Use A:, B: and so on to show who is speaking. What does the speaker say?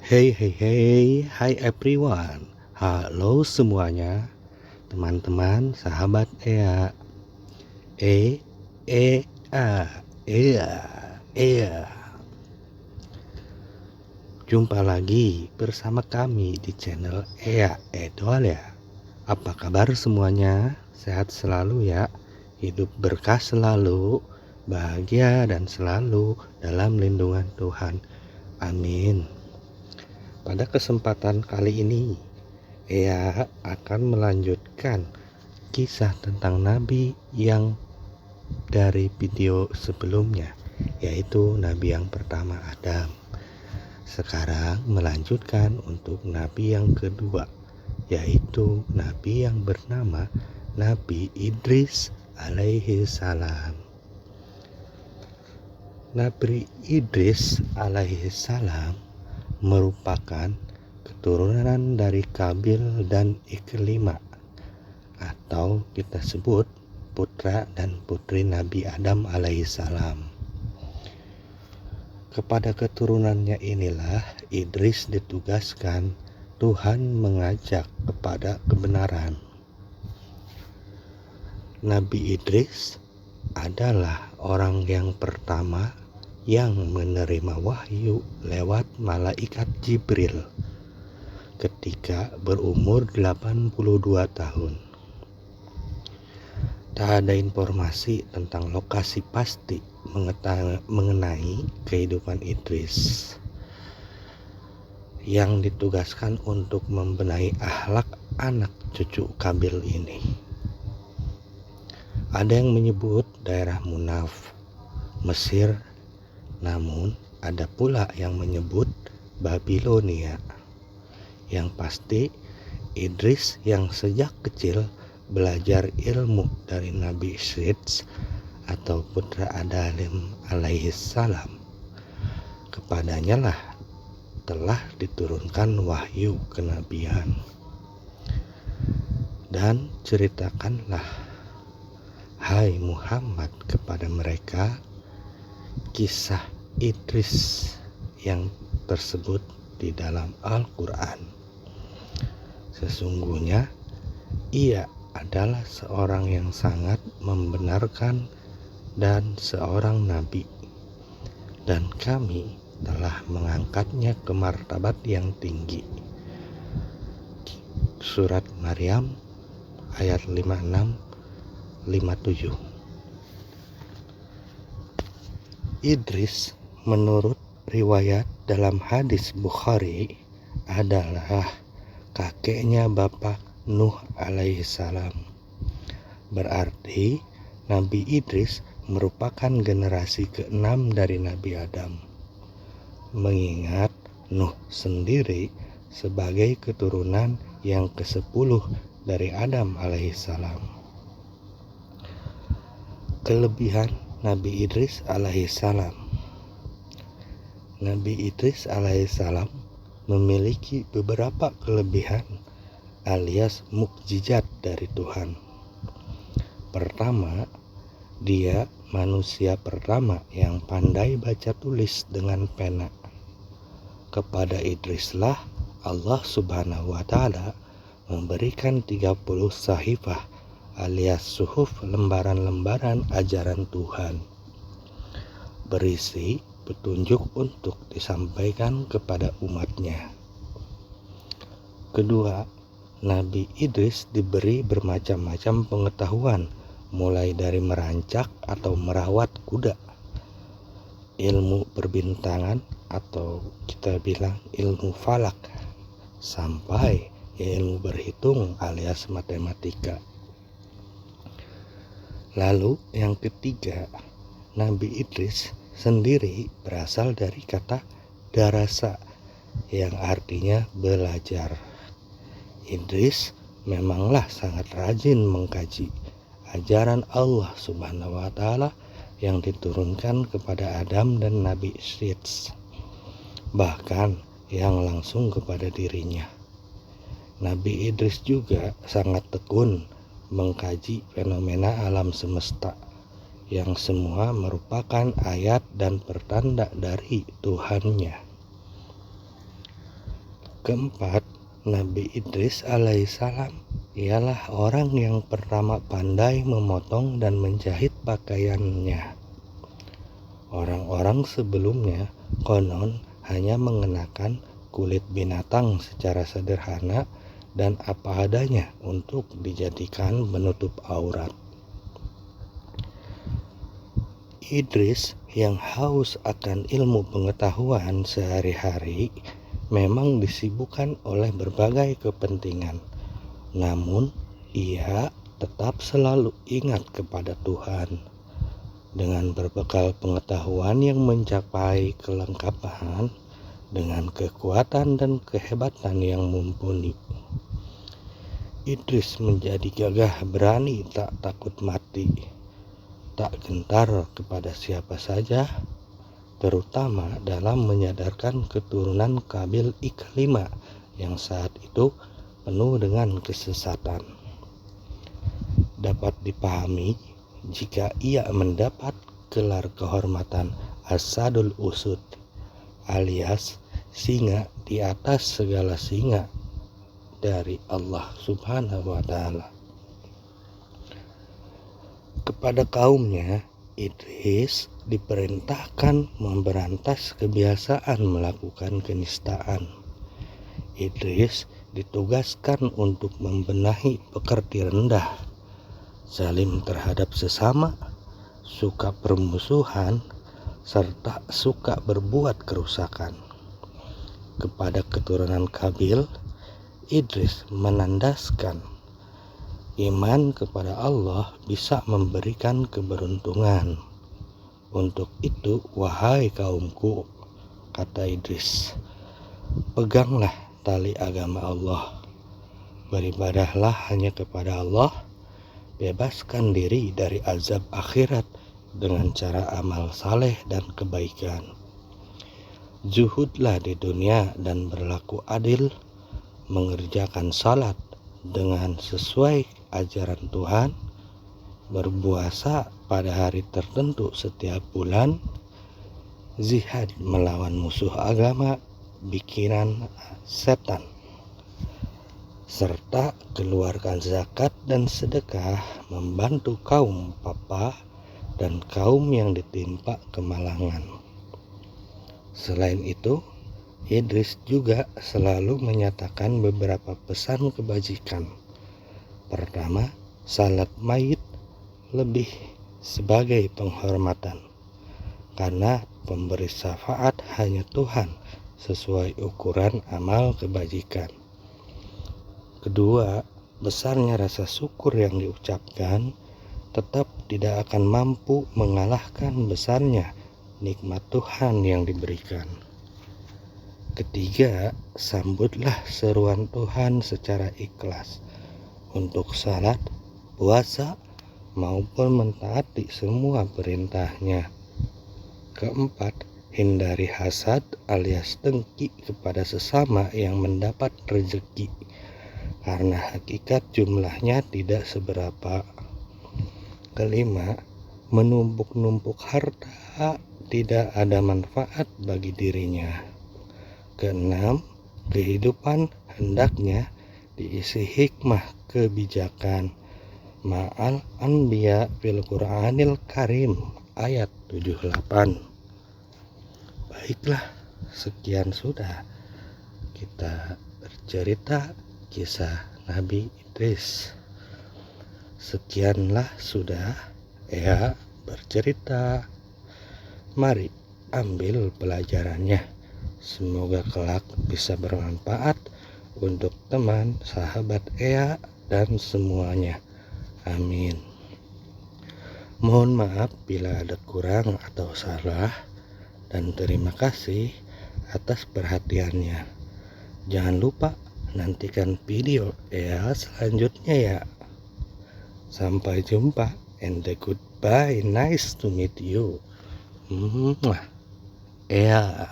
A: Hey hey hey, hi everyone. Halo semuanya, teman-teman, sahabat Ea. E E A Ea Ea. Jumpa lagi bersama kami di channel Ea Edwal ya. Apa kabar semuanya? Sehat selalu ya. Hidup berkah selalu, bahagia dan selalu dalam lindungan Tuhan. Amin. Pada kesempatan kali ini, Ea akan melanjutkan kisah tentang Nabi yang dari video sebelumnya, yaitu Nabi yang pertama Adam. Sekarang melanjutkan untuk Nabi yang kedua, yaitu Nabi yang bernama Nabi Idris alaihi salam. Nabi Idris alaihi salam merupakan keturunan dari Kabil dan Iklimah, atau kita sebut putra dan putri Nabi Adam alaihissalam. Kepada keturunannya inilah Idris ditugaskan Tuhan mengajak kepada kebenaran. Nabi Idris adalah orang yang pertama yang menerima wahyu lewat malaikat Jibril ketika berumur 82 tahun. Tak ada informasi tentang lokasi pasti mengenai kehidupan Idris yang ditugaskan untuk membenahi akhlak anak cucu Kabil ini. Ada yang menyebut daerah Munaf, Mesir, namun ada pula yang menyebut Babilonia. Yang pasti Idris yang sejak kecil belajar ilmu dari Nabi Idris atau putra Adam alaihissalam. Kepadanya lah telah diturunkan wahyu kenabian. Dan ceritakanlah, hai Muhammad, kepada mereka kisah Idris yang tersebut di dalam Al-Quran. Sesungguhnya ia adalah seorang yang sangat membenarkan dan seorang nabi, dan kami telah mengangkatnya ke martabat yang tinggi. Surat Maryam ayat 56-57. Idris menurut riwayat dalam hadis Bukhari adalah kakeknya Bapak Nuh alaihissalam. Berarti Nabi Idris merupakan generasi ke-6 dari Nabi Adam, mengingat Nuh sendiri sebagai keturunan yang ke-10 dari Adam alaihissalam. Kelebihan Nabi Idris alaihissalam. Nabi Idris alaihissalam memiliki beberapa kelebihan alias mukjizat dari Tuhan. Pertama, dia manusia pertama yang pandai baca tulis dengan pena. Kepada Idrislah Allah Subhanahu wa Ta'ala memberikan 30 sahifah alias suhuf, lembaran-lembaran ajaran Tuhan, berisi petunjuk untuk disampaikan kepada umatnya. Kedua, Nabi Idris diberi bermacam-macam pengetahuan, mulai dari merancak atau merawat kuda, ilmu perbintangan atau kita bilang ilmu falak, sampai ilmu berhitung alias matematika. Lalu yang ketiga, Nabi Idris sendiri berasal dari kata darasa yang artinya belajar. Idris memanglah sangat rajin mengkaji ajaran Allah Subhanahu wa Ta'ala yang diturunkan kepada Adam dan Nabi Idris, bahkan yang langsung kepada dirinya. Nabi Idris juga sangat tekun mengkaji fenomena alam semesta yang semua merupakan ayat dan pertanda dari Tuhannya. Keempat, Nabi Idris alaihissalam ialah orang yang pertama pandai memotong dan menjahit pakaiannya. Orang-orang sebelumnya konon hanya mengenakan kulit binatang secara sederhana dan apa adanya untuk dijadikan penutup aurat. Idris yang haus akan ilmu pengetahuan sehari-hari memang disibukkan oleh berbagai kepentingan. Namun, ia tetap selalu ingat kepada Tuhan. Dengan berbekal pengetahuan yang mencapai kelengkapan, dengan kekuatan dan kehebatan yang mumpuni, Idris menjadi gagah berani, tak takut mati, tak gentar kepada siapa saja, terutama dalam menyadarkan keturunan Qabil Iklimah yang saat itu penuh dengan kesesatan. Dapat dipahami jika ia mendapat gelar kehormatan Asadul Usud alias singa di atas segala singa dari Allah Subhanahu wa Ta'ala. Kepada kaumnya, Idris diperintahkan memberantas kebiasaan melakukan kenistaan. Idris ditugaskan untuk membenahi pekerti rendah, zalim terhadap sesama, suka permusuhan, serta suka berbuat kerusakan. Kepada keturunan Qabil, Idris menandaskan iman kepada Allah bisa memberikan keberuntungan. Untuk itu, wahai kaumku, kata Idris, peganglah tali agama Allah, beribadahlah hanya kepada Allah, bebaskan diri dari azab akhirat dengan cara amal saleh dan kebaikan. Zuhudlah di dunia dan berlaku adil, mengerjakan salat dengan sesuai ajaran Tuhan, berpuasa pada hari tertentu setiap bulan, jihad melawan musuh agama, bikinan setan, serta keluarkan zakat dan sedekah, membantu kaum papa dan kaum yang ditimpa kemalangan. Selain itu, Idris juga selalu menyatakan beberapa pesan kebajikan. Pertama, salat mayit lebih sebagai penghormatan, karena pemberi syafaat hanya Tuhan sesuai ukuran amal kebajikan. Kedua, besarnya rasa syukur yang diucapkan tetap tidak akan mampu mengalahkan besarnya nikmat Tuhan yang diberikan. Ketiga, sambutlah seruan Tuhan secara ikhlas untuk salat, puasa, maupun mentaati semua perintahnya. Keempat, hindari hasad alias dengki kepada sesama yang mendapat rezeki, karena hakikat jumlahnya tidak seberapa. Kelima, menumpuk-numpuk harta tidak ada manfaat bagi dirinya. Keenam, kehidupan hendaknya diisi hikmah kebijakan. Ma'al Anbiya fil Qur'anil Karim ayat 78. Baiklah, sekian sudah kita bercerita kisah Nabi Idris. Sekianlah sudah ya bercerita. Mari ambil pelajarannya. Semoga kelak bisa bermanfaat untuk teman, sahabat Ea, dan semuanya. Amin. Mohon maaf bila ada kurang atau salah, dan terima kasih atas perhatiannya. Jangan lupa nantikan video Ea selanjutnya ya. Sampai jumpa and goodbye. Nice to meet you. Ea.